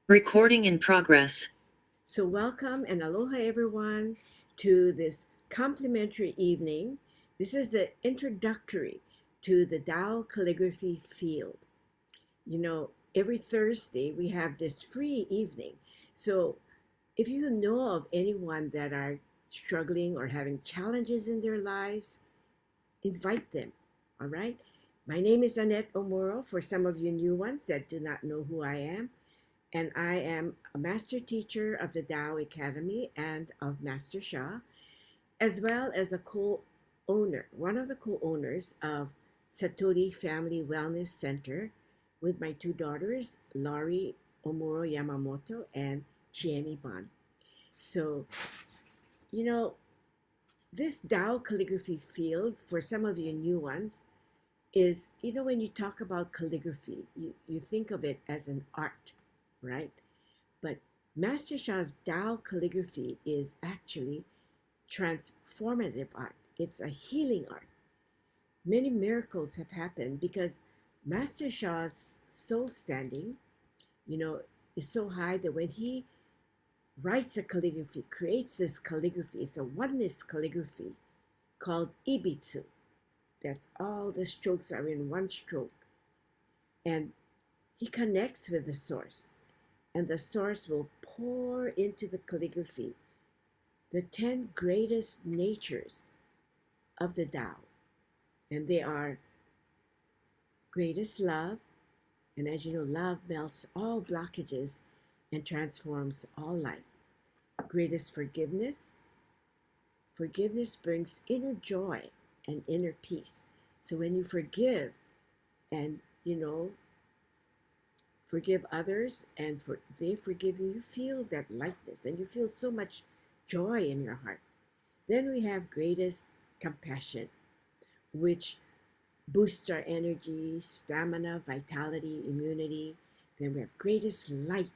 Recording in progress. So welcome and aloha everyone to this complimentary evening. This is the introductory to the Tao Calligraphy Field. Every Thursday we have this free evening. So if you know of anyone that are struggling or having challenges in their lives, invite them. All right. My name is Annette Omoro. For some of you new ones that do not know who I am, and I am a master teacher of the Tao Academy and of Master Sha, as well as a co-owner, one of the co-owners of Satori Family Wellness Center with my two daughters, Laurie Omoro Yamamoto and Chiemi Ban. So, you know, this Tao calligraphy field, for some of you new ones, is, when you talk about calligraphy, you think of it as an art, right? But Master Sha's Tao calligraphy is actually transformative art. It's a healing art. Many miracles have happened because Master Sha's soul standing, you know, is so high that when he writes a calligraphy, creates this calligraphy, it's a oneness calligraphy called Ibitsu. That's all the strokes are in one stroke. And he connects with the source, and the source will pour into the calligraphy the 10 greatest natures of the Tao. And they are greatest love, and as you know, love melts all blockages and transforms all life. Greatest forgiveness. Forgiveness brings inner joy and inner peace. So when you forgive and, forgive others and they forgive you, you feel that lightness and you feel so much joy in your heart. Then we have greatest compassion, which boosts our energy, stamina, vitality, immunity. Then we have greatest light.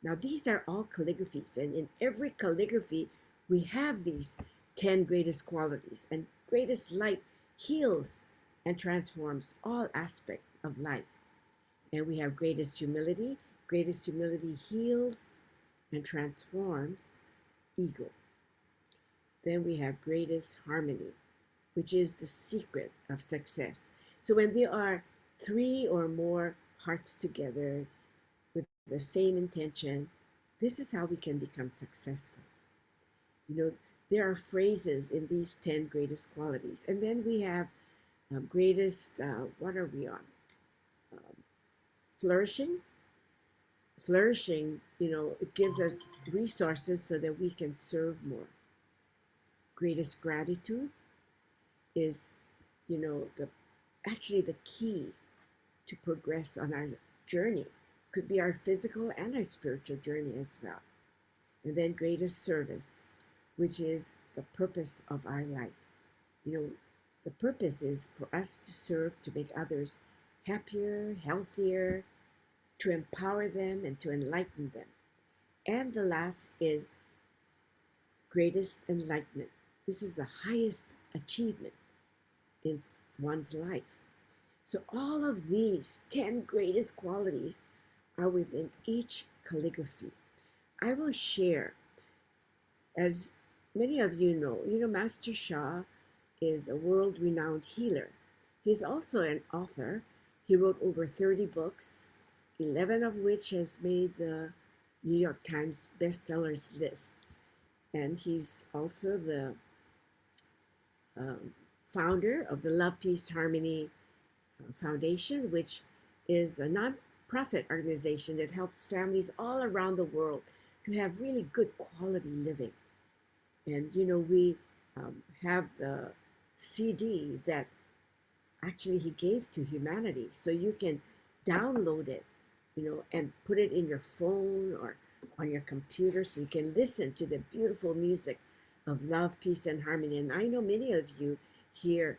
Now, these are all calligraphies, and in every calligraphy, we have these 10 greatest qualities. And greatest light heals and transforms all aspects of life. And we have greatest humility. Greatest humility heals and transforms ego. Then we have greatest harmony, which is the secret of success. So when there are three or more hearts together with the same intention, this is how we can become successful. There are phrases in these 10 greatest qualities. And then we have greatest, what are we on? Um, flourishing. Flourishing, it gives us resources so that we can serve more. Greatest gratitude is, the actually the key to progress on our journey. Could be our physical and our spiritual journey as well. And then greatest service, which is the purpose of our life. The purpose is for us to serve, to make others happier, healthier, to empower them and to enlighten them. And the last is greatest enlightenment. This is the highest achievement in one's life. So all of these 10 greatest qualities are within each calligraphy. I will share, as many of Master Sha is a world-renowned healer. He's also an author. He wrote over 30 books, 11 of which has made the New York Times bestsellers list. And he's also the founder of the Love, Peace, Harmony Foundation, which is a non-profit organization that helps families all around the world to have really good quality living. And, we have the CD that actually he gave to humanity. So you can download it, and put it in your phone or on your computer so you can listen to the beautiful music of love, peace, and harmony. And I know many of you here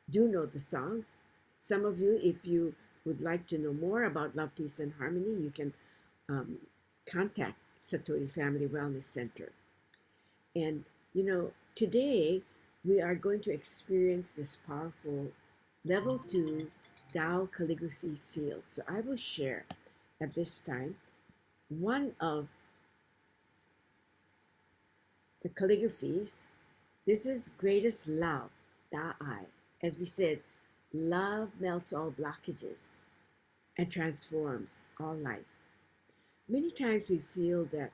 do know the song. Some of you, if you would like to know more about love, peace, and harmony, you can contact Satori Family Wellness Center. And, today we are going to experience this powerful level 2 Tao calligraphy field. So I will share at this time one of the calligraphies, this is greatest love, Da'ai. As we said, love melts all blockages and transforms all life. Many times we feel that,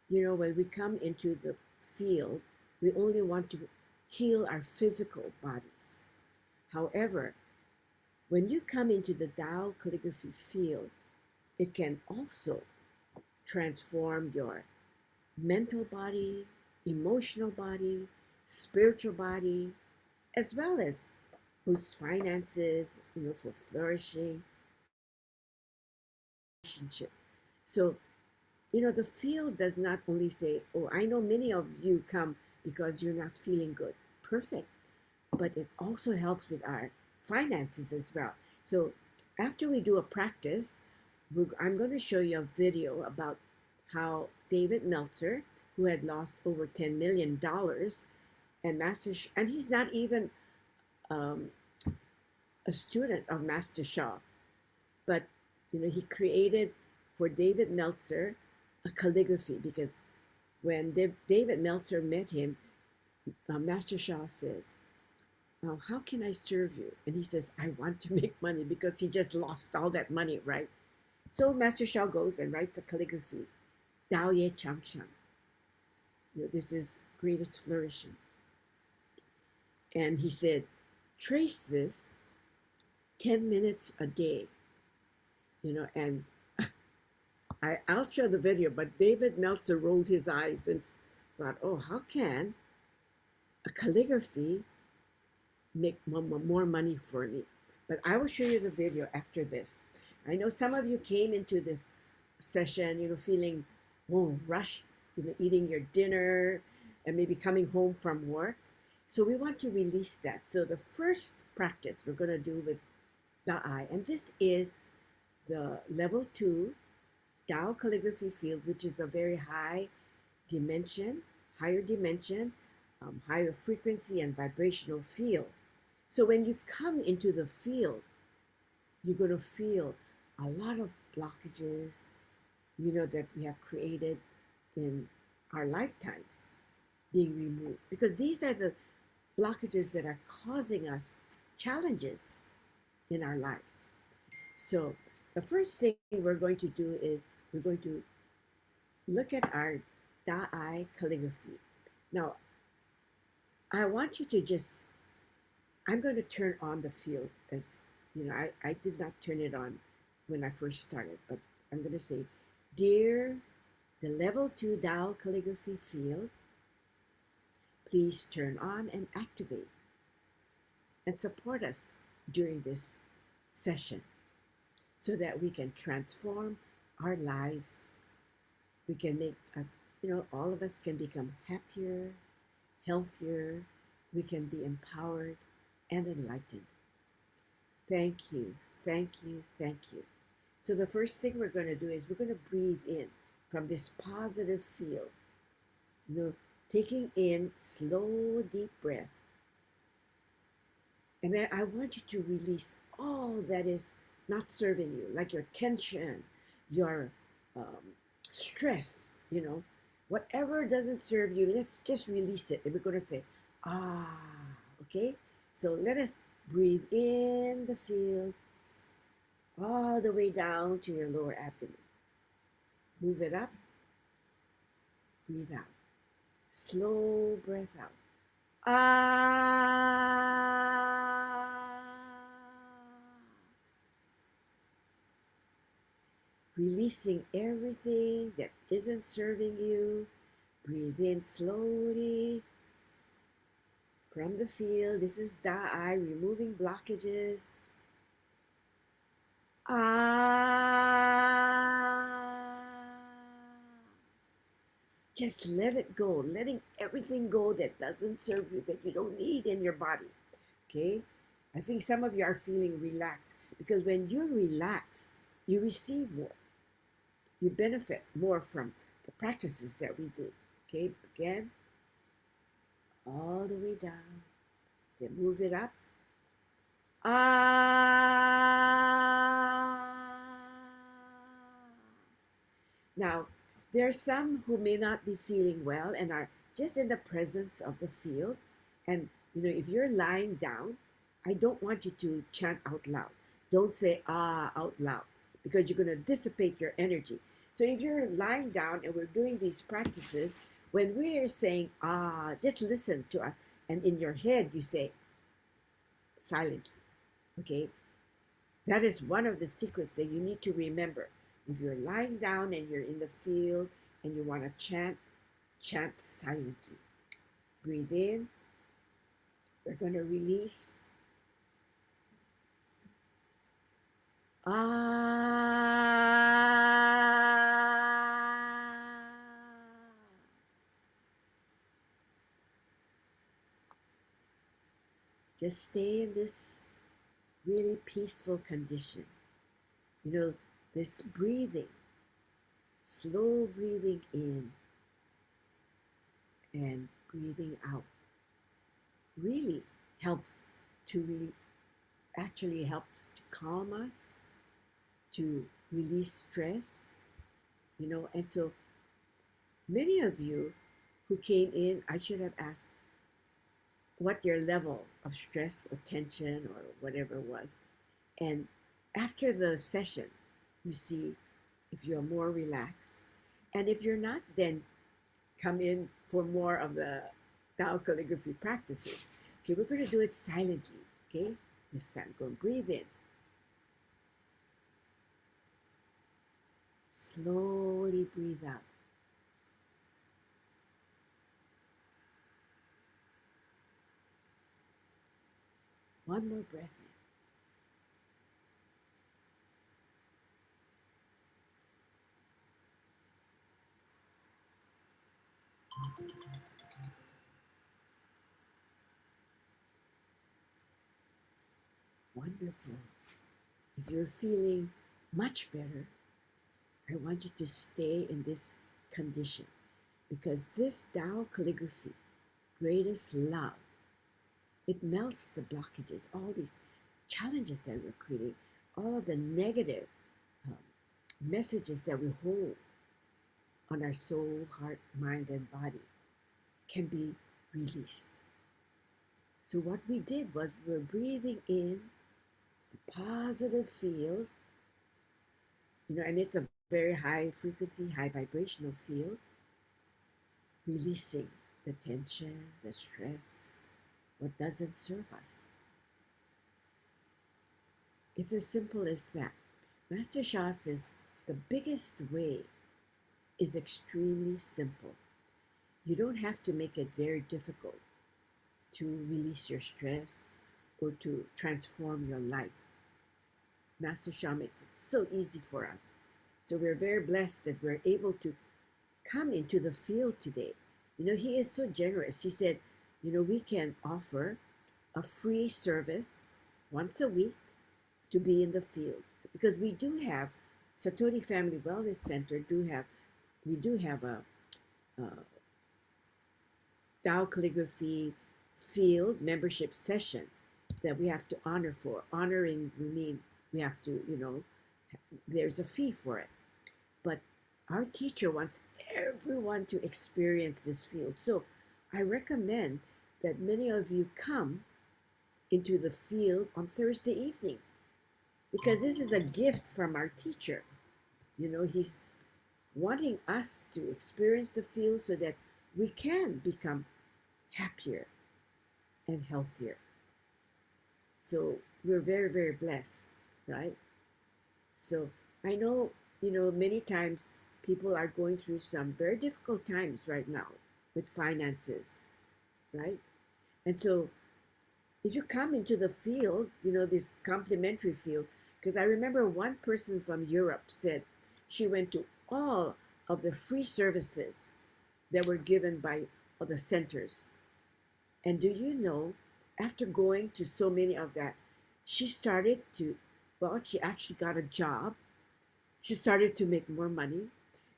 when we come into the field, we only want to heal our physical bodies. However, when you come into the Tao calligraphy field, it can also transform your mental body, emotional body, spiritual body, as well as boost finances, for flourishing relationships. So, the field does not only say, oh, I know many of you come because you're not feeling good. Perfect. But it also helps with our finances as well. So after we do a practice, I'm going to show you a video about how David Meltzer, who had lost over $10 million, and he's not even um, a student of Master Shah, but he created for David Meltzer a calligraphy, because when David Meltzer met him, Master Shah says, how can I serve you? And he says, I want to make money, because he just lost all that money, right? So Master Shah goes and writes a calligraphy, Dao Ye Chang Shang. This is greatest flourishing. And he said, trace this 10 minutes a day, and I'll show the video, but David Meltzer rolled his eyes and thought, oh, how can a calligraphy make more money for me? But I will show you the video after this. I know some of you came into this session, feeling, rushed, eating your dinner and maybe coming home from work. So we want to release that. So the first practice we're going to do with Da'ai, and this is the level 2 Tao Calligraphy field, which is a very higher dimension, higher frequency and vibrational field. So when you come into the field, you're going to feel a lot of blockages, that we have created in our lifetimes being removed. Because these are the blockages that are causing us challenges in our lives. So the first thing we're going to do is we're going to look at our Da'ai calligraphy. Now, I want you to I'm going to turn on the field, as I did not turn it on when I first started, but I'm going to say, dear the level 2 Tao calligraphy field, please turn on and activate and support us during this session so that we can transform our lives. We can make, all of us can become happier, healthier. We can be empowered and enlightened. Thank you, thank you, thank you. So the first thing we're going to do is we're going to breathe in from this positive field, taking in slow, deep breath. And then I want you to release all that is not serving you, like your tension, your stress, whatever doesn't serve you, let's just release it. And we're going to say, okay? So let us breathe in the field all the way down to your lower abdomen. Move it up, breathe out. Slow breath out. Releasing everything that isn't serving you. Breathe in slowly from the field. This is Da'ai, removing blockages. Just let it go, letting everything go that doesn't serve you, that you don't need in your body. Okay? I think some of you are feeling relaxed, because when you're relaxed, you receive more. You benefit more from the practices that we do. Okay? Again, all the way down. Then move it up. Now, there are some who may not be feeling well and are just in the presence of the field. And, if you're lying down, I don't want you to chant out loud. Don't say ah out loud because you're going to dissipate your energy. So if you're lying down and we're doing these practices, when we are saying ah, just listen to us. And in your head, you say silently. Okay? That is one of the secrets that you need to remember. If you're lying down and you're in the field and you want to chant, chant silently. Breathe in. We're going to release. Ah. Just stay in this really peaceful condition. This breathing, slow breathing in and breathing out really helps actually helps to calm us, to release stress, and so many of you who came in, I should have asked what your level of stress or tension or whatever was. And after the session, you see if you're more relaxed. And if you're not, then come in for more of the Tao calligraphy practices. Okay, we're going to do it silently. Okay, this time go and breathe in. Slowly breathe out. One more breath in. Wonderful. If you're feeling much better, I want you to stay in this condition because this Tao calligraphy, greatest love, it melts the blockages, all these challenges that we're creating, all of the negative um, messages that we hold on our soul, heart, mind, and body can be released. So what we did was we're breathing in a positive field, and it's a very high frequency, high vibrational field, releasing the tension, the stress, what doesn't serve us. It's as simple as that. Master Sha says the biggest way is extremely simple. You don't have to make it very difficult to release your stress or to transform your life. Master Sha makes it so easy for us. So we're very blessed that we're able to come into the field today. He is so generous. He said, we can offer a free service once a week to be in the field because we do have Satori Family Wellness Center we do have a Tao Calligraphy field membership session that we have to honor for. Honoring, we mean we have to, there's a fee for it. But our teacher wants everyone to experience this field. So I recommend that many of you come into the field on Thursday evening because this is a gift from our teacher. He's wanting us to experience the field so that we can become happier and healthier. So we're very, very blessed, right? So I know, many times people are going through some very difficult times right now with finances, right? And so if you come into the field, this complementary field, because I remember one person from Europe said she went to all of the free services that were given by the centers. And do you know, after going to so many of that, she actually got a job. She started to make more money,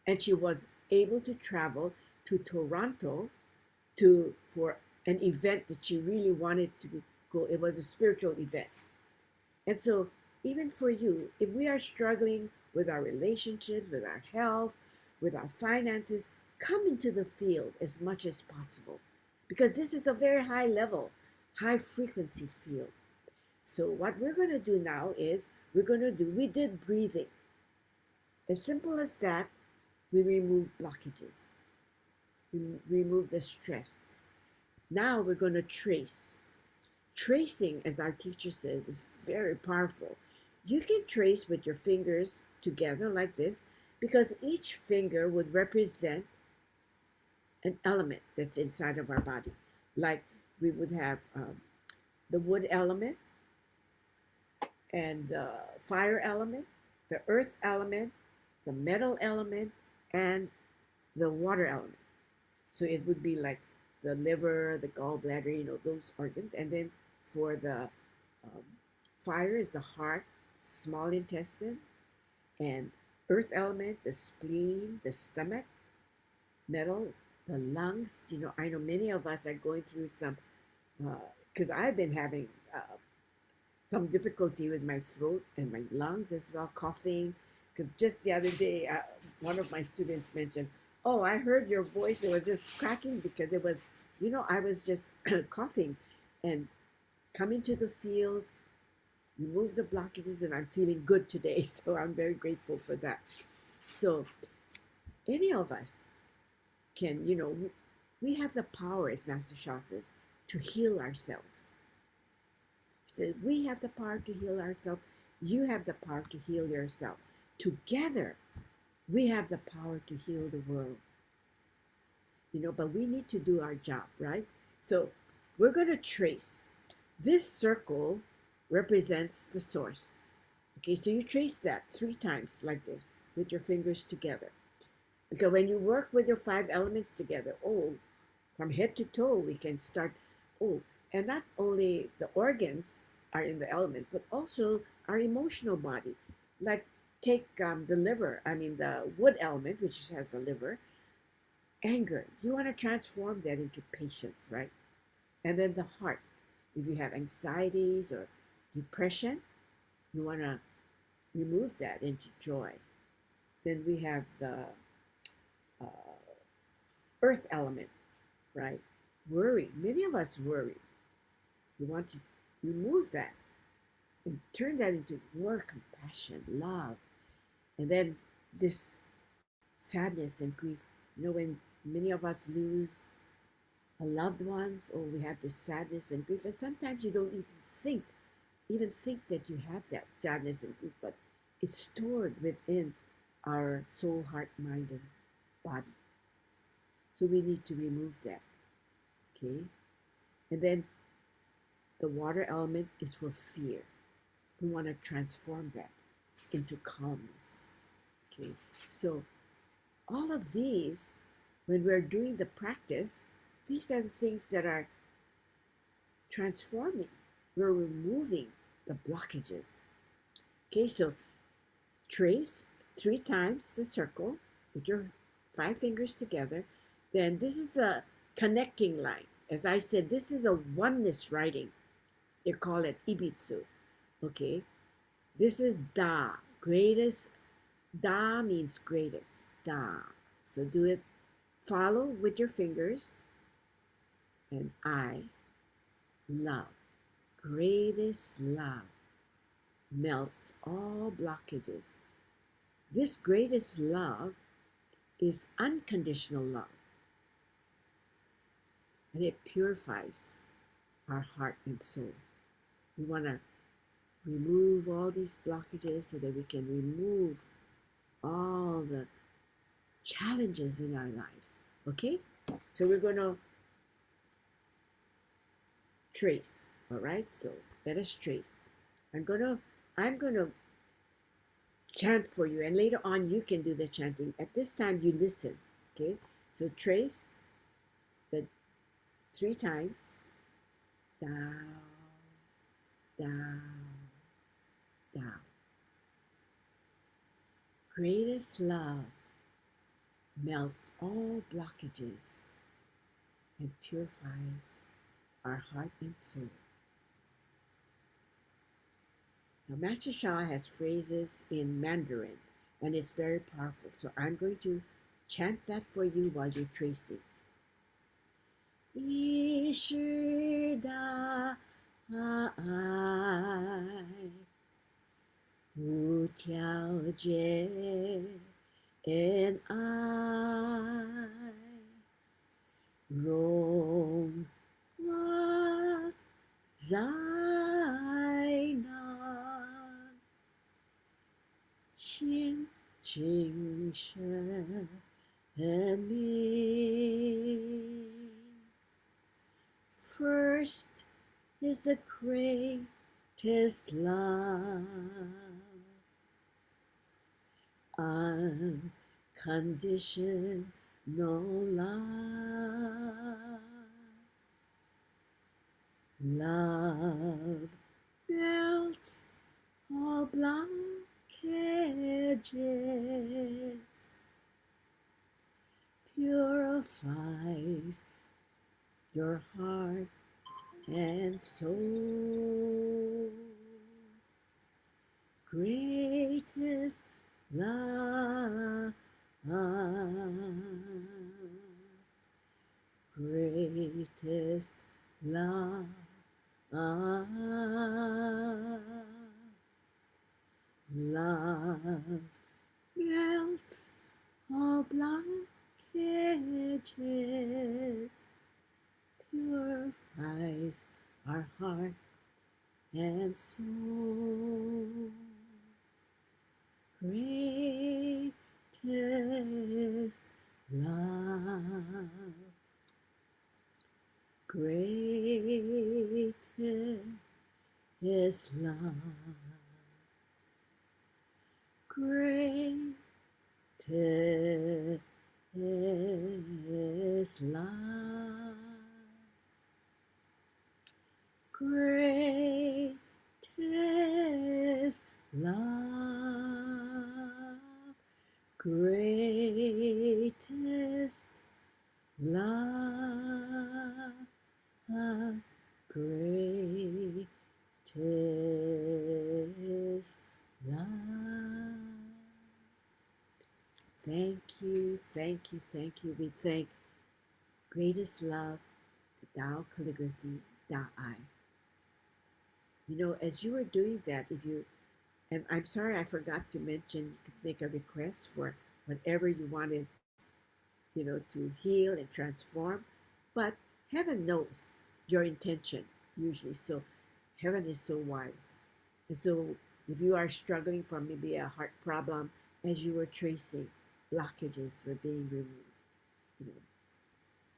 and she was able to travel to Toronto for an event that she really wanted to go. It was a spiritual event. And so even for you, if we are struggling with our relationships, with our health, with our finances, come into the field as much as possible because this is a very high level, high frequency field. So what we're going to do now is we did breathing. As simple as that, we remove blockages. We remove the stress. Now we're going to trace. Tracing, as our teacher says, is very powerful. You can trace with your fingers together like this because each finger would represent an element that's inside of our body. Like we would have the wood element and the fire element, the earth element, the metal element, and the water element. So it would be like the liver, the gallbladder, those organs. And then for the fire is the heart, small intestine, and earth element, the spleen, the stomach, metal, the lungs. I know many of us are going through some, because I've been having some difficulty with my throat and my lungs as well, coughing. Because just the other day, one of my students mentioned, "Oh, I heard your voice. It was just cracking because it was, I was just coughing." And coming to the field, remove the blockages, and I'm feeling good today. So I'm very grateful for that. So any of us can, we have the power, as Master Shah says, to heal ourselves. He said, we have the power to heal ourselves. You have the power to heal yourself. Together, we have the power to heal the world. But we need to do our job, right? So we're going to trace. This circle represents the source. Okay, so you trace that 3 times like this with your fingers together. Because when you work with your 5 elements together, from head to toe, we can start, and not only the organs are in the element, but also our emotional body. Like take the wood element, which has the liver, anger. You want to transform that into patience, right? And then the heart. If you have anxieties or depression, you want to remove that into joy. Then we have the uh, earth element, right? Worry. Many of us worry. We want to remove that and turn that into more compassion, love. And then this sadness and grief. When many of us lose a loved ones, or we have this sadness and grief, and sometimes you don't even think that you have that sadness and grief, but it's stored within our soul, heart, mind, and body. So we need to remove that. Okay? And then the water element is for fear. We want to transform that into calmness. Okay? So all of these, when we're doing the practice, these are the things that are transforming. We're removing the blockages. Okay, so trace 3 times the circle with your 5 fingers together. Then this is the connecting line. As I said, this is a oneness writing. They call it Ibitsu. Okay, this is Da, greatest. Da means greatest. Da. So do it, follow with your fingers. And I love, greatest love, melts all blockages. This greatest love is unconditional love, and it purifies our heart and soul. We want to remove all these blockages so that we can remove all the challenges in our lives. Okay? So we're going to trace. All right? So let us trace. I'm going to chant for you, and later on you can do the chanting. At this time you listen. Okay? So trace the 3 times. Down, down, down. Greatest love melts all blockages and purifies our heart and soul. Now, Master Sha has phrases in Mandarin, and it's very powerful. So I'm going to chant that for you while you're tracing. 一世大爱，无条件爱，荣华在哪？先今生命。First is the greatest love, unconditional love. Love melts all blockages, purifies your heart and soul. Greatest love, greatest love, love melts all blockages, purifies our heart and soul. Greatest love, greatest love, greatest love. Greatest love, greatest love, greatest love. Thank you, thank you, thank you. We thank greatest love, the Tao Calligraphy, Tao. You know, as you were doing that, and I'm sorry I forgot to mention, you could make a request for whatever you wanted, to heal and transform. But heaven knows your intention usually. So heaven is so wise. And so if you are struggling from maybe a heart problem, as you were tracing, blockages were being removed.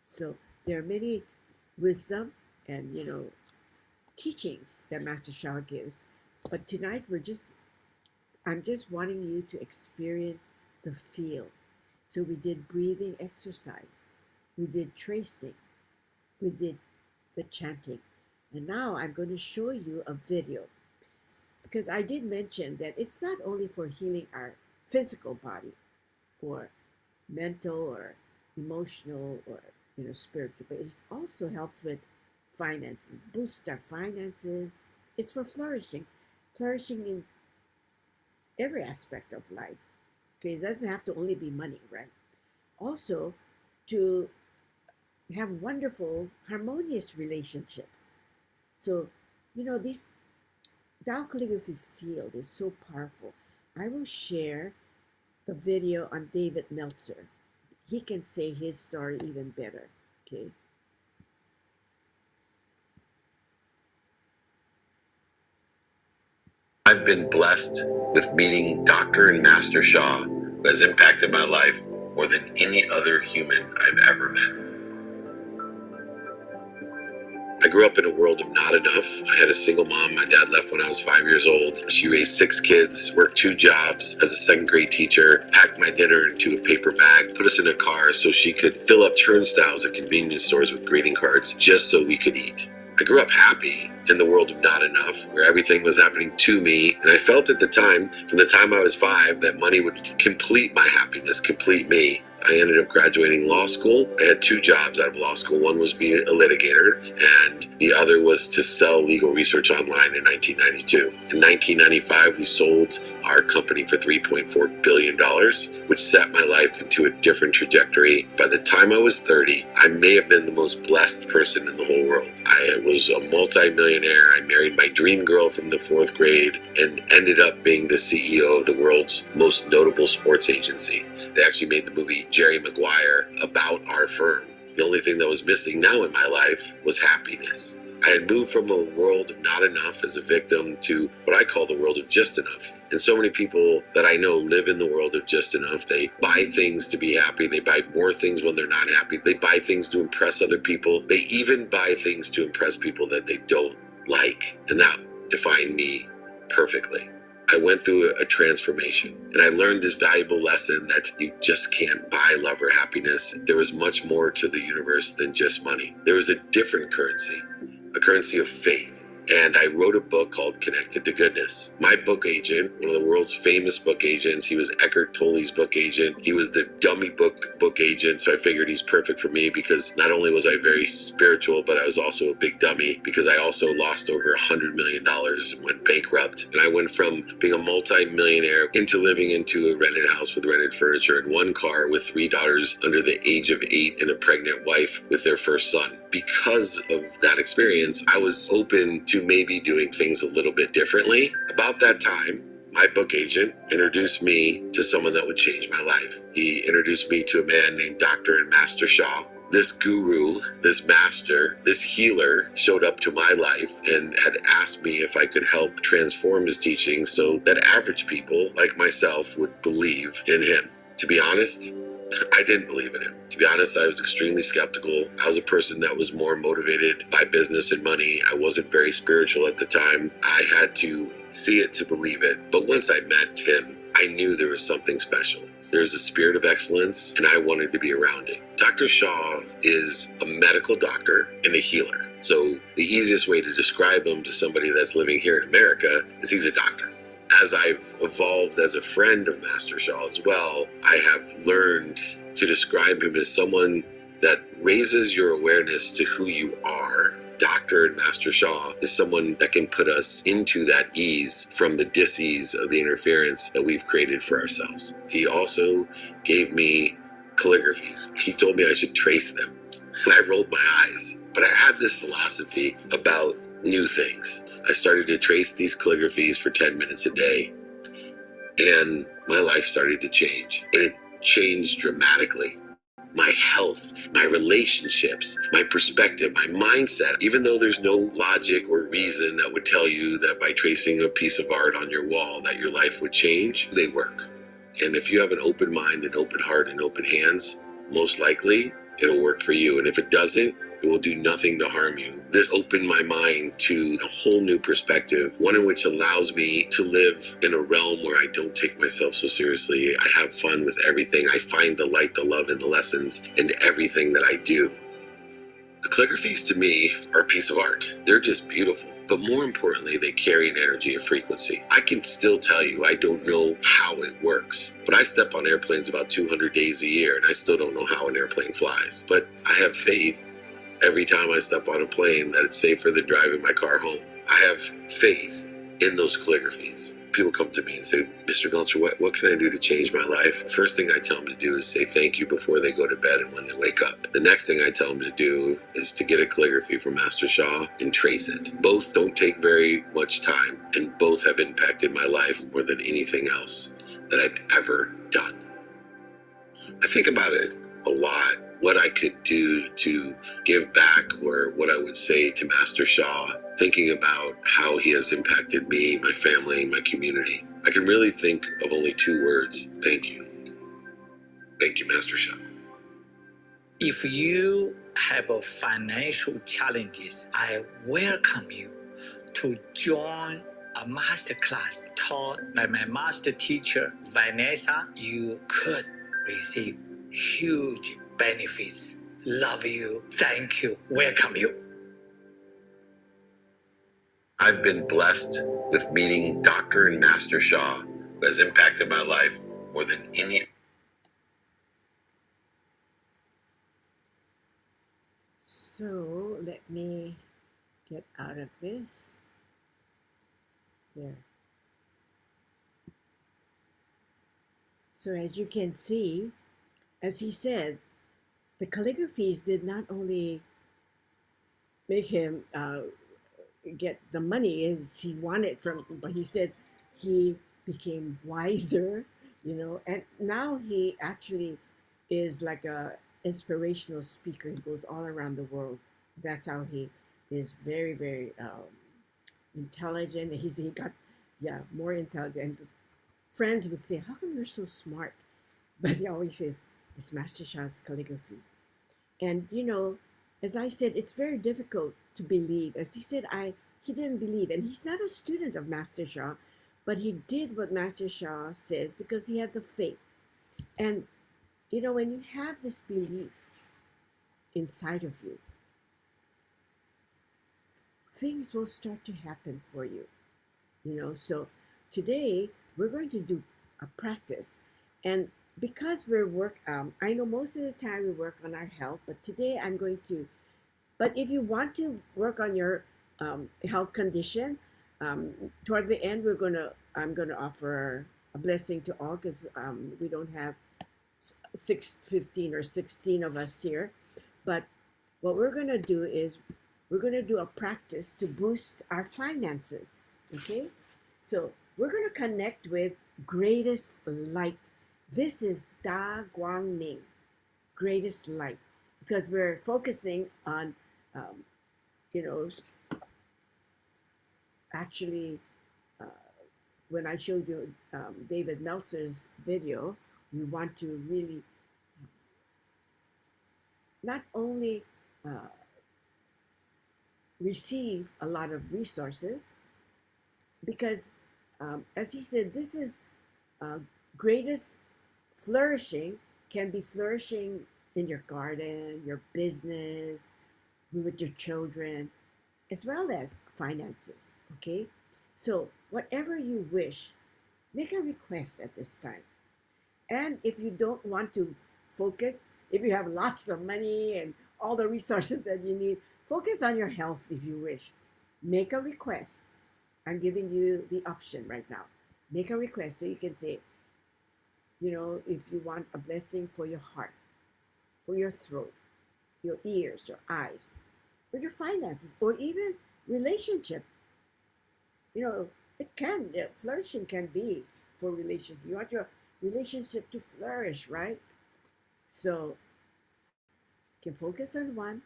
So there are many wisdom and teachings that Master Shah gives. But tonight I'm just wanting you to experience the feel. So we did breathing exercise, we did tracing, we did the chanting. And now I'm going to show you a video, because I did mention that it's not only for healing our physical body or mental or emotional or spiritual, but it's also helps with finances, boost our finances. It's for flourishing in every aspect of life. Okay, it doesn't have to only be money, right? Also, to have wonderful, harmonious relationships. So, this Tao Calligraphy field is so powerful. I will share the video on David Meltzer. He can say his story even better, okay? I've been blessed with meeting Dr. and Master Shah, who has impacted my life more than any other human I've ever met. I grew up in a world of not enough. I had a single mom. My dad left when I was 5 years old. She raised 6 kids, worked 2 jobs as a second grade teacher, packed my dinner into a paper bag, put us in a car so she could fill up turnstiles at convenience stores with greeting cards just so we could eat. I grew up happy in the world of not enough, where everything was happening to me, and I felt at the time, from the time I was 5, that money would complete my happiness, complete me. I ended up graduating law school. I had two jobs out of law school. One was being a litigator, and the other was to sell legal research online in 1992. In 1995, we sold our company for $3.4 billion, which set my life into a different trajectory. By the time I was 30, I may have been the most blessed person in the whole world. I was a multi-millionaire. I married my dream girl from the fourth grade and ended up being the CEO of the world's most notable sports agency. They actually made the movie Jerry Maguire about our firm. The only thing that was missing now in my life was happiness. I had moved from a world of not enough as a victim to what I call the world of just enough. And so many people that I know live in the world of just enough. They buy things to be happy. They buy more things when they're not happy. They buy things to impress other people. They even buy things to impress people that they don't like. And that defined me perfectly. I went through a transformation, and I learned this valuable lesson that you just can't buy love or happiness. There was much more to the universe than just money. There was a different currency, a currency of faith. And I wrote a book called Connected to Goodness. My book agent, one of the world's famous book agents, he was Eckhart Tolle's book agent. He was the dummy book agent, so I figured he's perfect for me because not only was I very spiritual, but I was also a big dummy because I also lost over $100 million and went bankrupt. And I went from being a multi-millionaire into living into a rented house with rented furniture and one car with three daughters under the age of 8 and a pregnant wife with their first son. Because of that experience, I was open to maybe doing things a little bit differently. About that time, my book agent introduced me to someone that would change my life. He introduced me to a man named Dr. and Master Shah. This guru, this master, this healer showed up to my life and had asked me if I could help transform his teaching so that average people like myself would believe in him. To be honest, I didn't believe in him. To be honest, I was extremely skeptical. I was a person that was more motivated by business and money. I wasn't very spiritual at the time. I had to see it to believe it. But once I met him, I knew there was something special. There's a spirit of excellence, and I wanted to be around it. Dr. Shah is a medical doctor and a healer. So the easiest way to describe him to somebody that's living here in America is he's a doctor. As I've evolved as a friend of Master Shah as well, I have learned to describe him as someone that raises your awareness to who you are. Dr. and Master Shah is someone that can put us into that ease from the dis-ease of the interference that we've created for ourselves. He also gave me calligraphies. He told me I should trace them, and I rolled my eyes. But I had this philosophy about new things. I started to trace these calligraphies for 10 minutes a day, and my life started to change. And it changed dramatically. My health, my relationships, my perspective, my mindset. Even though there's no logic or reason that would tell you that by tracing a piece of art on your wall that your life would change, they work. And if you have an open mind, an open heart, and open hands, most likely it'll work for you. And if it doesn't, it will do nothing to harm you. This opened my mind to a whole new perspective, one in which allows me to live in a realm where I don't take myself so seriously. I have fun with everything. I find the light, the love, and the lessons in everything that I do. The calligraphies to me are a piece of art. They're just beautiful. But more importantly, they carry an energy of frequency. I can still tell you I don't know how it works, but I step on airplanes about 200 days a year, and I still don't know how an airplane flies. But I have faith every time I step on a plane that it's safer than driving my car home. I have faith in those calligraphies. People come to me and say, Mr. Melcher, what can I do to change my life? First thing I tell them to do is say thank you before they go to bed and when they wake up. The next thing I tell them to do is to get a calligraphy from Master Shah and trace it. Both don't take very much time, and both have impacted my life more than anything else that I've ever done. I think about it a lot, what I could do to give back, or what I would say to Master Shah, thinking about how he has impacted me, my family, my community. I can really think of only 2 words: thank you. Thank you, Master Shah. If you have financial challenges, I welcome you to join a master class taught by my master teacher, Vanessa. You could receive huge benefits. Love you. Thank you. Welcome you. I've been blessed with meeting Dr. and Master Shah, who has impacted my life more than any So let me get out of this. There. So as you can see, as he said, the calligraphies did not only make him get the money as he wanted from, but he said he became wiser, and now he actually is like a inspirational speaker. He goes all around the world. That's how he is very, very intelligent. He got, yeah, more intelligent. And friends would say, how come you're so smart? But he always says, it's Master Sha's calligraphy. And as I said, it's very difficult to believe. As he said, he didn't believe, and he's not a student of Master Sha, but he did what Master Sha says because he had the faith. And when you have this belief inside of you, things will start to happen for you. So today we're going to do a practice, and because I know most of the time we work on our health, but today I'm going to. But if you want to work on your health condition, toward the end I'm gonna offer a blessing to all because we don't have 15 or 16 of us here. But what we're gonna do is we're gonna do a practice to boost our finances. Okay, so we're gonna connect with greatest light. This is Da Guang Ning, greatest light, because we're focusing on, actually, when I showed you David Meltzer's video, we want to really not only receive a lot of resources, because as he said, this is greatest flourishing can be flourishing in your garden, your business, with your children, as well as finances. Okay, so whatever you wish, make a request at this time. And if you don't want to focus, if you have lots of money and all the resources that you need, focus on your health if you wish. Make a request. I'm giving you the option right now. Make a request so you can say, if you want a blessing for your heart, for your throat, your ears, your eyes, for your finances, or even relationship. Flourishing can be for relationship. You want your relationship to flourish, right? So you can focus on one,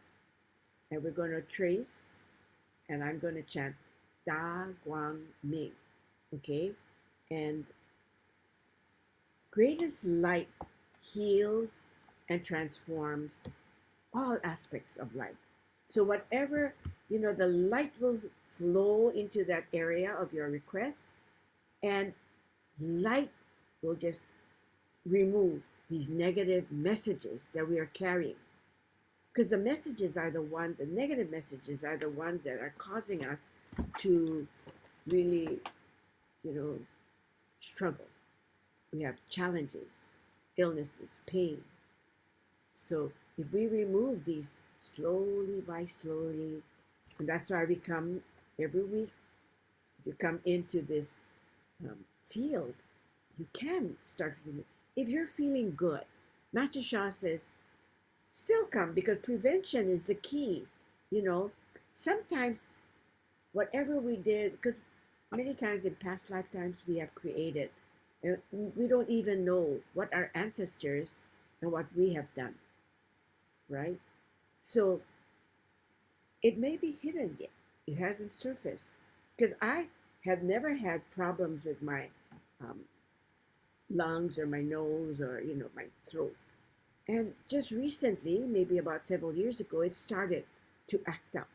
and we're going to trace, and I'm going to chant Da Guang Ming, okay? And greatest light heals and transforms all aspects of life. So whatever, the light will flow into that area of your request, and light will just remove these negative messages that we are carrying. Because the negative messages are the ones that are causing us to really, struggle. We have challenges, illnesses, pain. So if we remove these slowly by slowly, and that's why we come every week, you come into this field, you can start. If you're feeling good, Master Sha says, still come, because prevention is the key. Sometimes whatever we did, because many times in past lifetimes we have created, and we don't even know what our ancestors and what we have done, right? So it may be hidden yet. It hasn't surfaced. Because I have never had problems with my lungs or my nose or, my throat. And just recently, maybe about several years ago, it started to act up.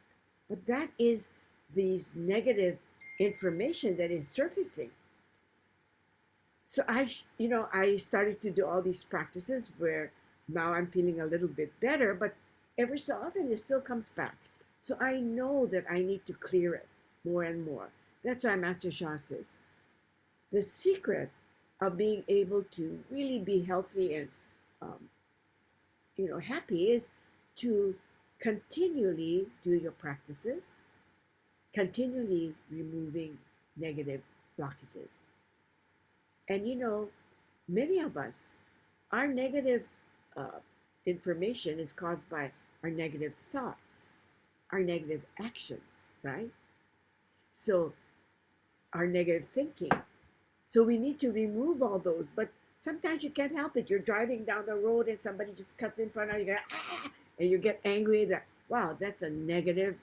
But that is these negative information that is surfacing. So I started to do all these practices where now I'm feeling a little bit better, but every so often it still comes back. So I know that I need to clear it more and more. That's why Master Sha says, the secret of being able to really be healthy and happy is to continually do your practices, continually removing negative blockages. And many of us, our negative information is caused by our negative thoughts, our negative actions, right? So, our negative thinking. So, we need to remove all those. But sometimes you can't help it. You're driving down the road and somebody just cuts in front of you, and you get angry that, wow, that's a negative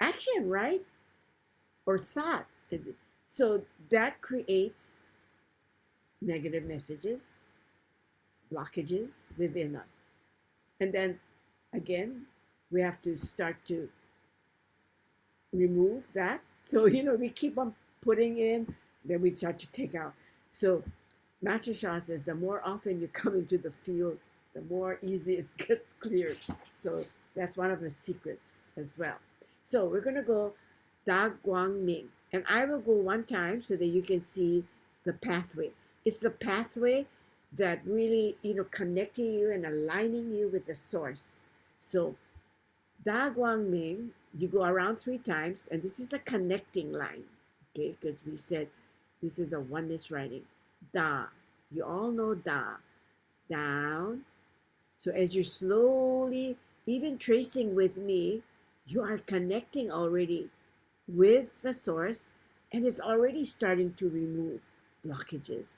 action, right? Or thought. So, that creates negative messages, blockages within us. And then again, we have to start to remove that. So, we keep on putting in, then we start to take out. So, Master Shah says the more often you come into the field, the more easy it gets cleared. So, that's one of the secrets as well. So, we're going to go Da Guang Ming. And I will go one time so that you can see the pathway. It's the pathway that really, connecting you and aligning you with the source. So, Da Guang Ming, you go around 3 times, and this is the connecting line, okay? Because we said this is a oneness writing. Da, you all know Da, down. So as you're slowly, even tracing with me, you are connecting already with the source, and it's already starting to remove blockages.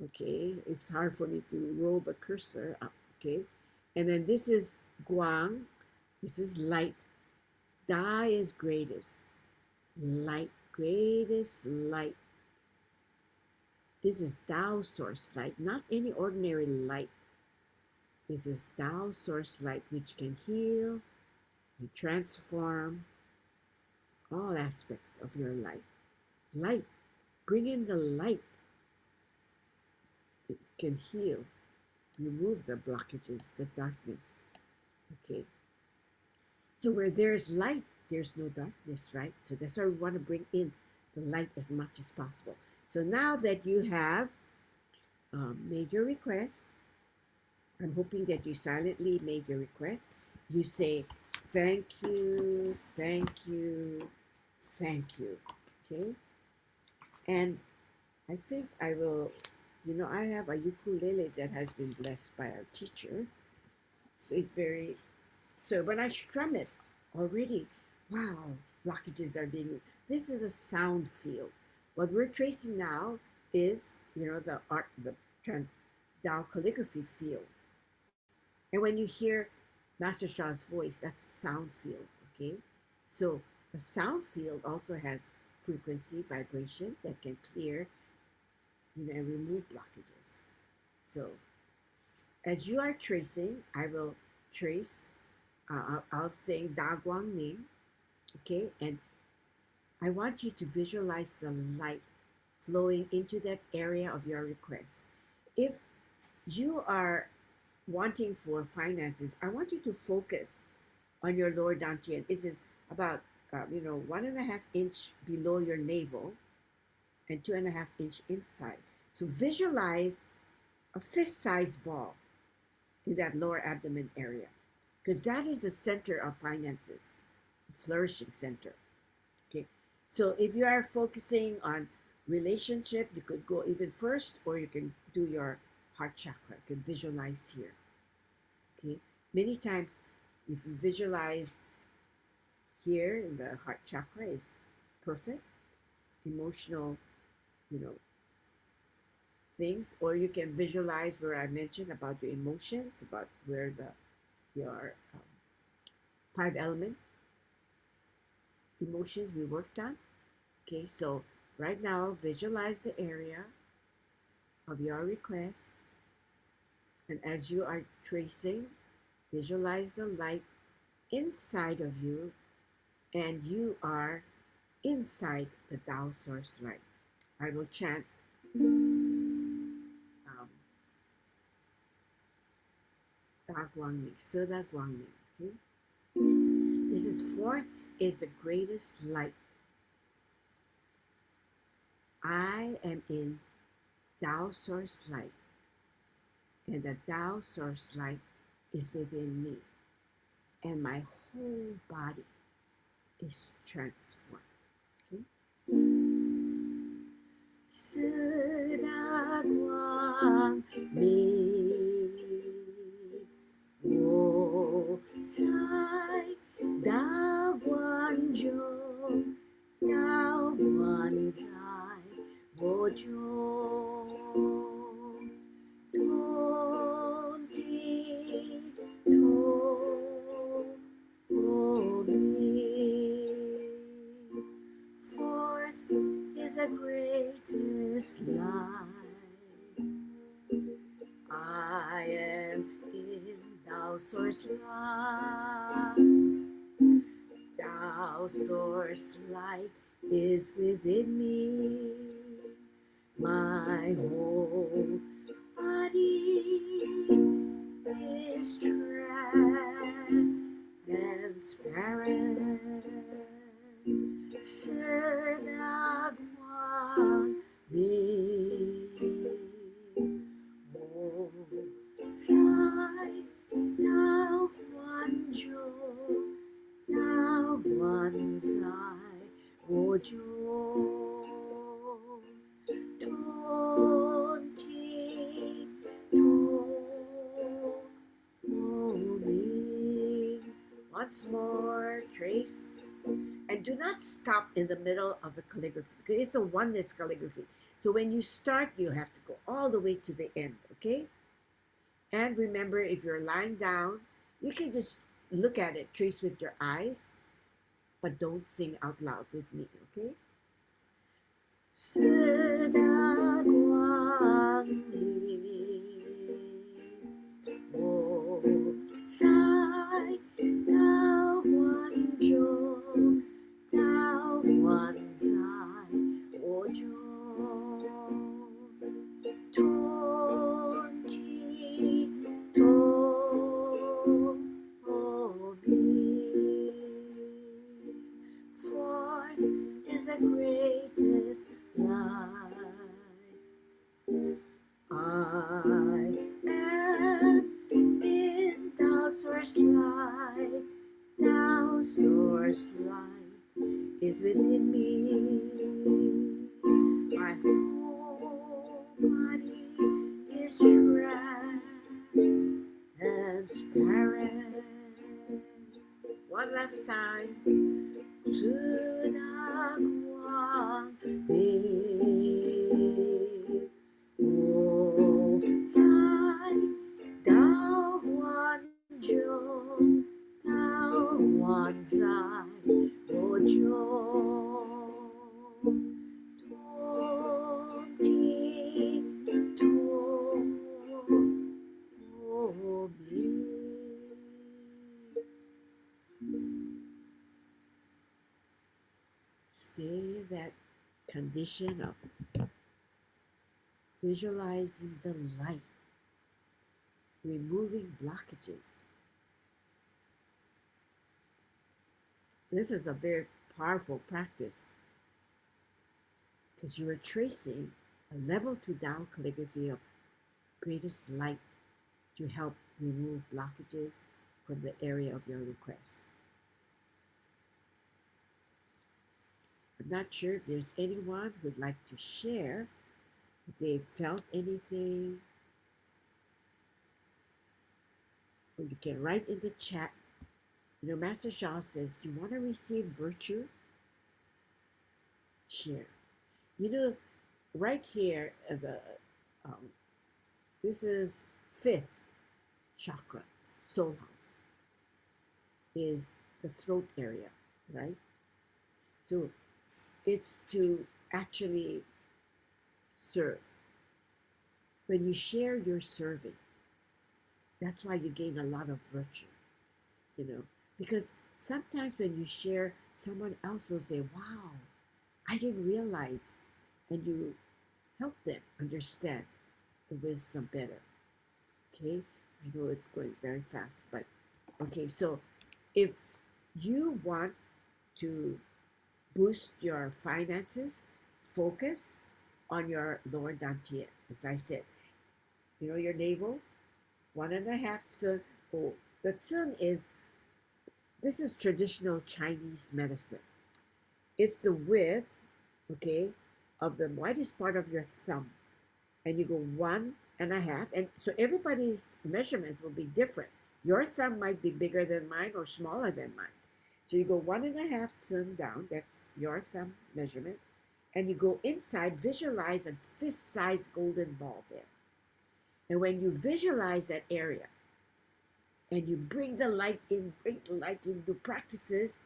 Okay, it's hard for me to roll the cursor up. Okay, and then this is Guang, this is light. Da is greatest, light, greatest light. This is Tao source light, not any ordinary light. This is Tao source light, which can heal and transform all aspects of your life. Light, bring in the light. It can heal, remove the blockages, the darkness. Okay. So where there's light, there's no darkness, right? So that's why we want to bring in the light as much as possible. So now that you have made your request, I'm hoping that you silently made your request. You say, thank you, thank you, thank you. Okay? And I think I will, I have a ukulele that has been blessed by our teacher. So so when I strum it already, wow, blockages are being, this is a sound field. What we're tracing now is, the Tao calligraphy field. And when you hear Master Shah's voice, that's a sound field, okay? So the sound field also has frequency, vibration that can clear, and remove blockages. So as you are tracing, I will trace, I'll sing Da Guang Ming, okay? And I want you to visualize the light flowing into that area of your request. If you are wanting for finances, I want you to focus on your lower dantian. It is about 1.5 inch below your navel and 2.5 inch inside. So visualize a fist-sized ball in that lower abdomen area, because that is the center of finances, flourishing center. Okay, so if you are focusing on relationship, you could go even first, or you can do your heart chakra. You can visualize here. Okay, many times if you visualize here in the heart chakra is perfect, emotional, things, or you can visualize where I mentioned about your emotions, about where your 5 element emotions we worked on. Okay, so right now visualize the area of your request, and as you are tracing, visualize the light inside of you, and you are inside the Tao source light. I will chant Da Guang Ming, Se Da Guang Ming. Okay? This is fourth is the greatest light. I am in Tao source light, and the Tao source light is within me. and my whole body is transformed. Okay? 四大光明，我在大观中，道观在我中，同体同明。Fourth is the greatest light. I am in Tao Source Light. Tao Source Light is within me. My whole body is transparent. 四大光明，我在道观中，道观在我中，同体同明。Once more, trace. And do not stop in the middle of the calligraphy, because it's a oneness calligraphy. So when you start, you have to go all the way to the end, okay? And remember, if you're lying down, you can just look at it, trace with your eyes, but don't sing out loud with me, okay? 四大光明，我在道观中，道观在我中，同体同明。Fourth is the greatest light. I am in Tao Source Light. Tao Source Light is within me. My whole body is transparent. One last time. 四大光明，我在道观中，道观在我中，同体同明。Stay in that condition of visualizing the light, removing blockages. This is a very powerful practice because you are tracing a level 2 Tao calligraphy of greatest light to help remove blockages from the area of your request. I'm not sure if there's anyone who'd like to share if they felt anything, or you can write in the chat. You know, Master Shah says, do you want to receive virtue? Share. You know, right here, this is 5th chakra, soul house, is the throat area, right? So it's to actually serve. When you share, you're serving. That's why you gain a lot of virtue, you know, because sometimes when you share, someone else will say, wow, I didn't realize, and you help them understand the wisdom better. Okay, I know it's going very fast, but okay, so if you want to boost your finances, focus on your lower dantian. As I said, you know, your navel, 1.5 cun. Oh, the cun is This is traditional Chinese medicine. It's the width, okay, of the widest part of your thumb. And you go 1.5. And so everybody's measurement will be different. Your thumb might be bigger than mine or smaller than mine. So you go 1.5 thumb down, that's your thumb measurement. And you go inside, visualize a fist sized golden ball there. And when you visualize that area and you bring the light in, do practices,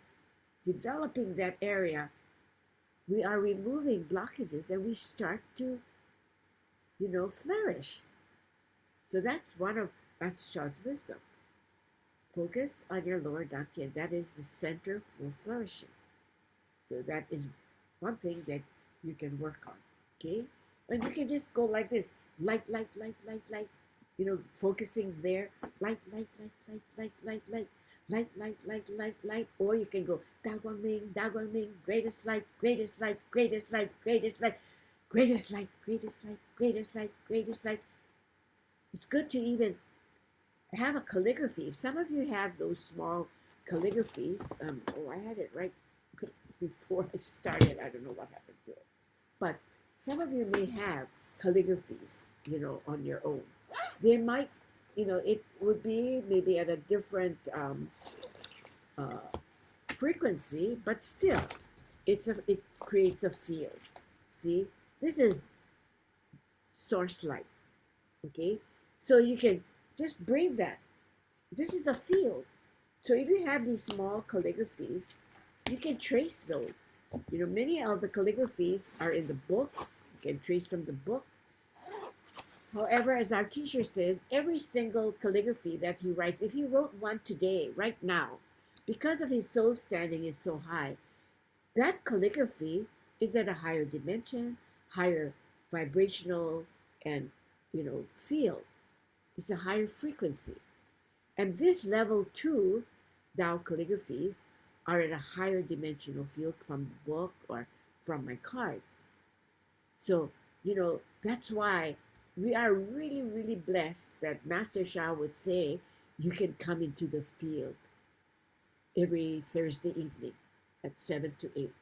developing that area, we are removing blockages and we start to, flourish. So that's one of Master Sha's wisdom. Focus on your lower dantian. That is the center for flourishing. So that is one thing that you can work on. Okay? And you can just go like this. Light, focusing there. Light. Light. Or you can go Da Guang Ming, greatest light, greatest light, greatest light, greatest light, greatest light, greatest light, greatest light, greatest light. It's good to even have a calligraphy. If some of you have those small calligraphies, I had it right before I started. I don't know what happened to it. But some of you may have calligraphies, on your own. They might, it would be maybe at a different frequency, but still, it creates a field. See, this is source light. Okay, so you can just bring that. This is a field. So if you have these small calligraphies, you can trace those. Many of the calligraphies are in the books. You can trace from the book. However, as our teacher says, every single calligraphy that he writes, if he wrote one today, right now, because of his soul standing is so high, that calligraphy is at a higher dimension, higher vibrational and field. It's a higher frequency. And this level 2 Tao calligraphies are at a higher dimensional field from the book or from my cards. So, that's why we are really, really blessed that Master Sha would say you can come into the field every Thursday evening at 7 to 8.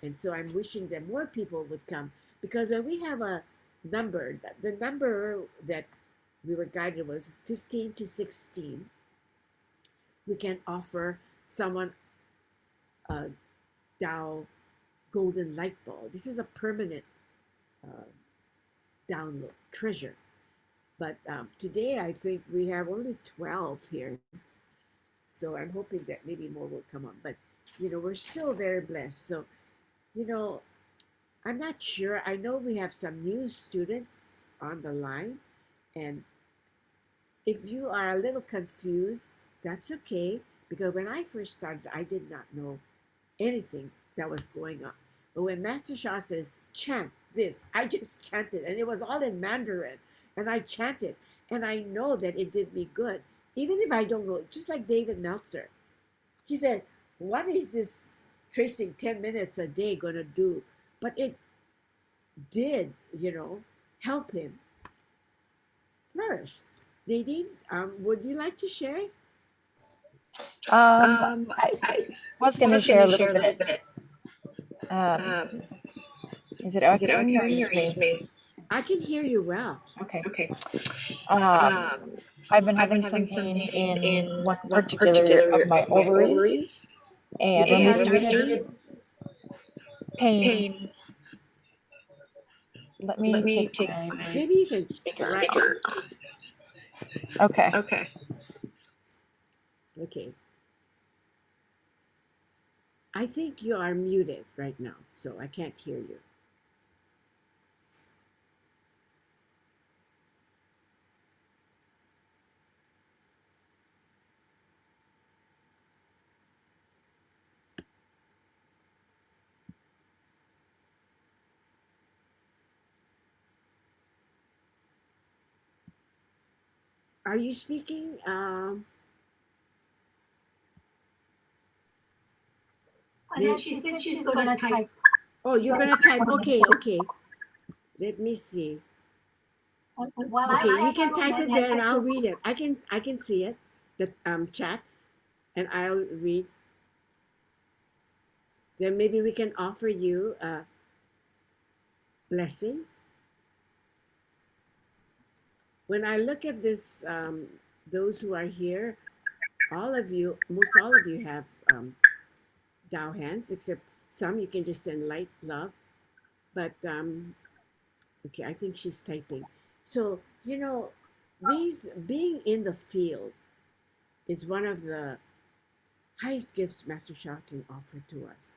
And so I'm wishing that more people would come, because when we have a number, the number that we were guided was 15 to 16, we can offer someone a Tao golden light ball. This is a permanent download treasure. But today I think we have only 12 here. So I'm hoping that maybe more will come on. But, we're so very blessed. So, I'm not sure. I know we have some new students on the line. And if you are a little confused, that's okay. Because when I first started, I did not know anything that was going on. But when Master Sha says, chant this, I just chanted. And it was all in Mandarin. And I chanted. And I know that it did me good. Even if I don't know, just like David Meltzer. He said, what is this tracing 10 minutes a day going to do? But it did, help him flourish. Nadine, would you like to share? I was going to share a little bit. Is it okay or you just me? I can hear you well. Okay. I've been having some pain in one particular of my ovaries. And when we started pain, let me take my maybe you can speaker. Okay. I think you are muted right now, so I can't hear you. Are you speaking? She said she's going to type. Oh, you're going to type. Okay. Let me see. Okay, you can type it there and I'll read it. I can see it, the chat. and I'll read. Then maybe we can offer you a blessing. When I look at this, those who are here, all of you, most all of you have Tao hands, except some you can just send light love. But okay, I think she's typing. So, you know, these being in the field is one of the highest gifts Master Sha can offer to us.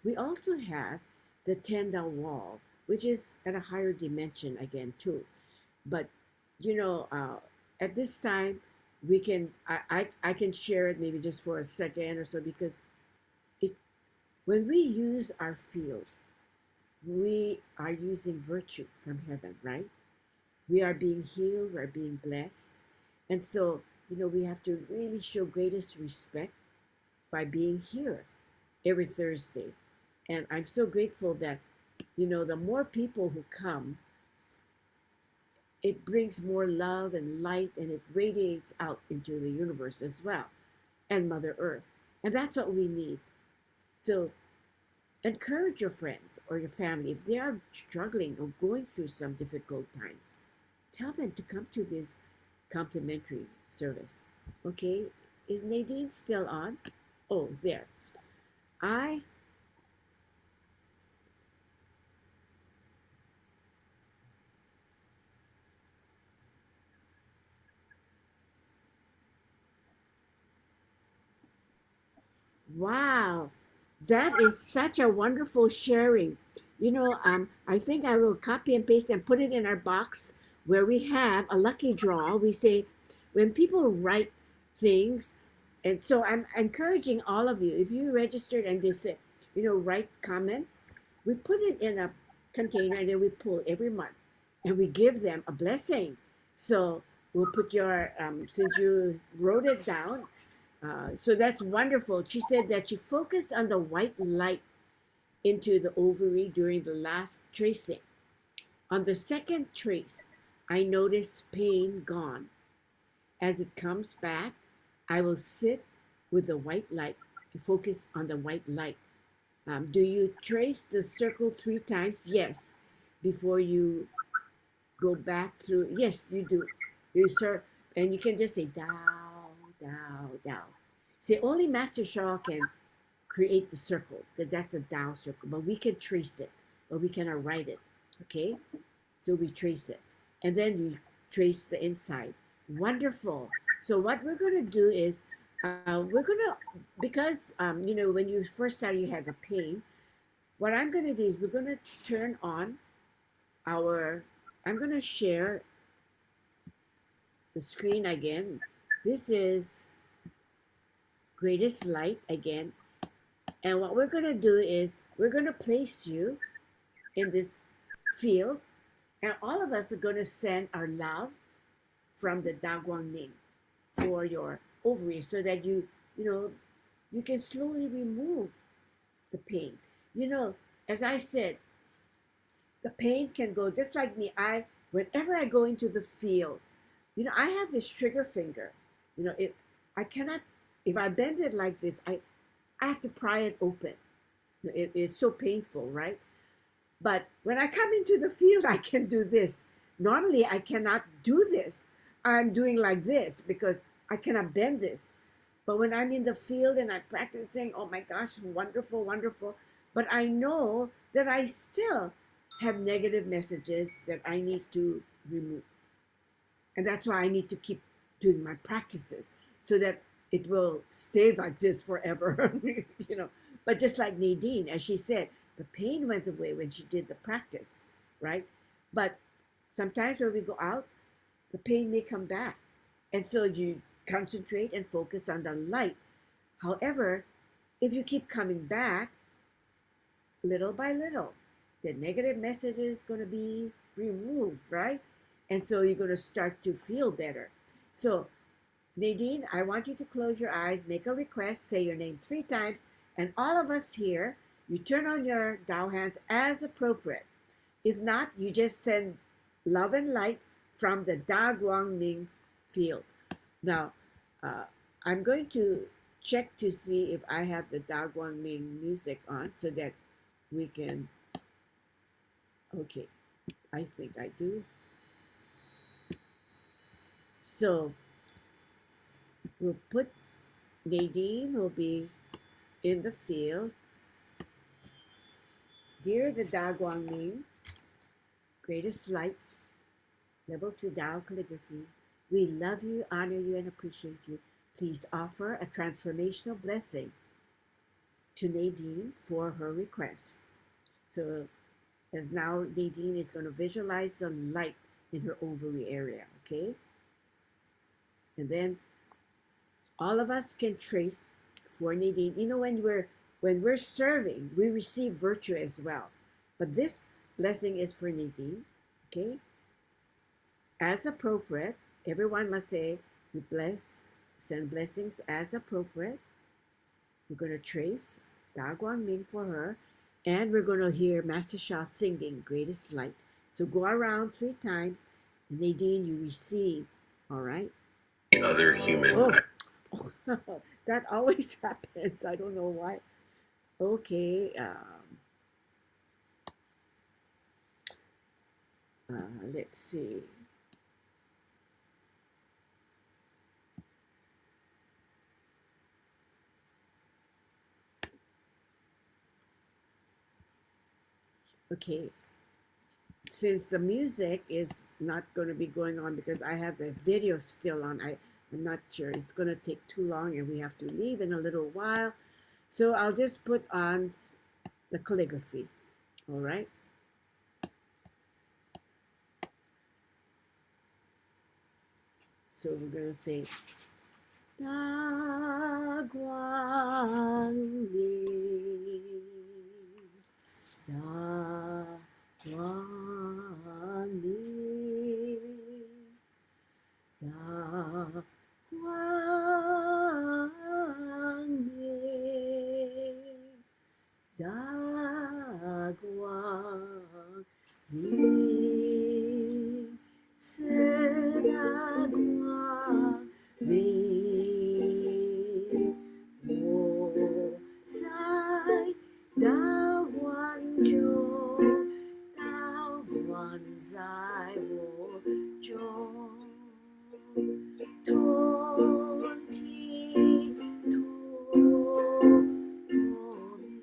We also have the Tendal wall, which is at a higher dimension again too. But you know, at this time, we can I can share it maybe just for a second or so, because it when we use our field, we are using virtue from heaven, right? We are being healed, we are being blessed, and so you know we have to really show greatest respect by being here every Thursday. And I'm so grateful that, you know, the more people who come, it brings more love and light, and it radiates out into the universe as well, and Mother Earth. And that's what we need. So encourage your friends or your family if they are struggling or going through some difficult times. Tell them to come to this complimentary service. Okay, is Nadine still on? Oh, there. I Wow, that is such a wonderful sharing. You know, I think I will copy and paste and put it in our box where we have a lucky draw. We say when people write things, and so I'm encouraging all of you, if you registered and they say, you know, write comments, we put it in a container and then we pull every month and we give them a blessing. So we'll put your, since you wrote it down, so that's wonderful. She said that she focused on the white light into the ovary during the last tracing. On the second trace, I noticed pain gone. As it comes back, I will sit with the white light and focus on the white light. Do you trace the circle 3 times? Yes. Before you go back through, yes, you do. You sir, and you can just say Tao, Tao, Tao. See, only Master Sha can create the circle, because that's a Tao circle, but we can trace it, but we cannot write it. Okay, so we trace it, and then we trace the inside. Wonderful. So what we're going to do is, we're going to, because you know, when you first started, you had the pain. What I'm going to do is we're going to turn on our. I'm going to share the screen again. This is greatest light again. And what we're going to do is we're going to place you in this field, and all of us are going to send our love from the Da Guang Ning for your ovaries, so that you know, you can slowly remove the pain. You know, as I said, the pain can go just like me. Whenever I go into the field, you know, I have this trigger finger. You know, I cannot, if I bend it like this, I have to pry it open. It's so painful, right? But when I come into the field, I can do this. Normally, I cannot do this. I'm doing like this because I cannot bend this. But when I'm in the field and I'm practicing, oh my gosh, wonderful, wonderful. But I know that I still have negative messages that I need to remove. And that's why I need to keep doing my practices, so that it will stay like this forever, you know. But just like Nadine, as she said, the pain went away when she did the practice, right? But sometimes when we go out, the pain may come back. And so you concentrate and focus on the light. However, if you keep coming back, little by little, the negative message is going to be removed, right? And so you're going to start to feel better. So Nadine, I want you to close your eyes, make a request, say your name 3 times, and all of us here, you turn on your Tao hands as appropriate. If not, you just send love and light from the Da Guang Ning field. Now, I'm going to check to see if I have the Tao Guangming music on so that we can, okay, I think I do. So we'll put Nadine will be in the field. Dear the Tao Guangming, greatest light, level 2 Tao Calligraphy, we love you, honor you, and appreciate you. Please offer a transformational blessing to Nadine for her request. So as now Nadine is going to visualize the light in her ovary area, okay? And then all of us can trace for Nadine. You know, when we're serving, we receive virtue as well. But this blessing is for Nadine, okay? As appropriate, everyone must say, we bless, send blessings as appropriate. We're going to trace Da Guangming for her, and we're going to hear Master Sha singing Greatest Light. So go around 3 times, and Nadine, you receive, all right? Other human. That always happens. I don't know why. Okay. Let's see. Okay. Since the music is not going to be going on because I have the video still on, I'm not sure. It's going to take too long and we have to leave in a little while. So I'll just put on the calligraphy. All right. So we're going to say, Da Guangming, Da Guangming, Da Guangming, Da Guangming, Da Guangming, Wo Zai Dao Guan Zhou, Dao Guan Zai Wo Zhou, Tong Ti To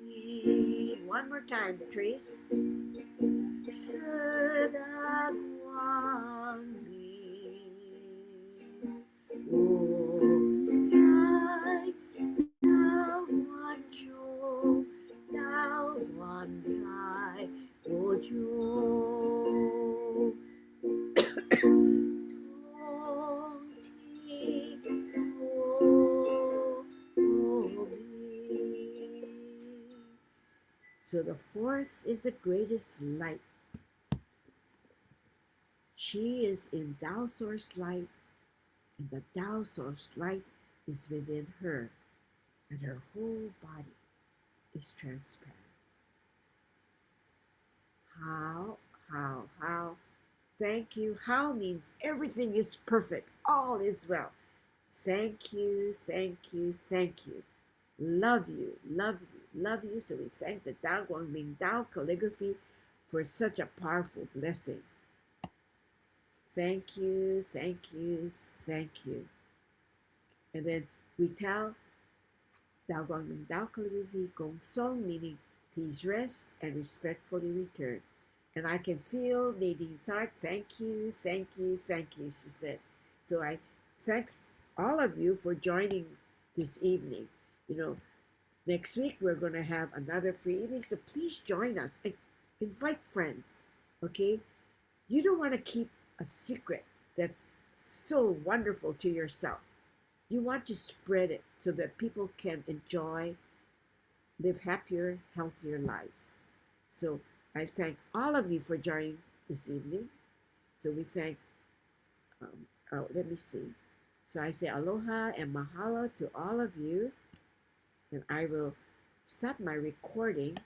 Mi. One more time, Trace. Sada Guang Mi, Wo Zai Dao Guan Zhou, Dao Guan Zai Wo Zhou, Tong Ti To Mi. So the fourth is the greatest light. She is in Tao Source light, and the Tao Source light is within her, and her whole body is transparent. How? Thank you. How means everything is perfect. All is well. Thank you, thank you, thank you. Love you, love you, love you. So we thank the Tao Guangming Tao Calligraphy for such a powerful blessing. Thank you, thank you, thank you. And then we tell Tao Guangming Tao Calligraphy Gong Song, meaning please rest and respectfully return. And I can feel Nadine's heart. Thank you, thank you, thank you, she said. So I thank all of you for joining this evening. You know, next week we're going to have another free evening, so please join us and invite friends, okay? You don't want to keep a secret that's so wonderful to yourself. You want to spread it so that people can enjoy, live happier, healthier lives. So I thank all of you for joining this evening. So we thank, let me see. So I say aloha and mahalo to all of you. And I will stop my recording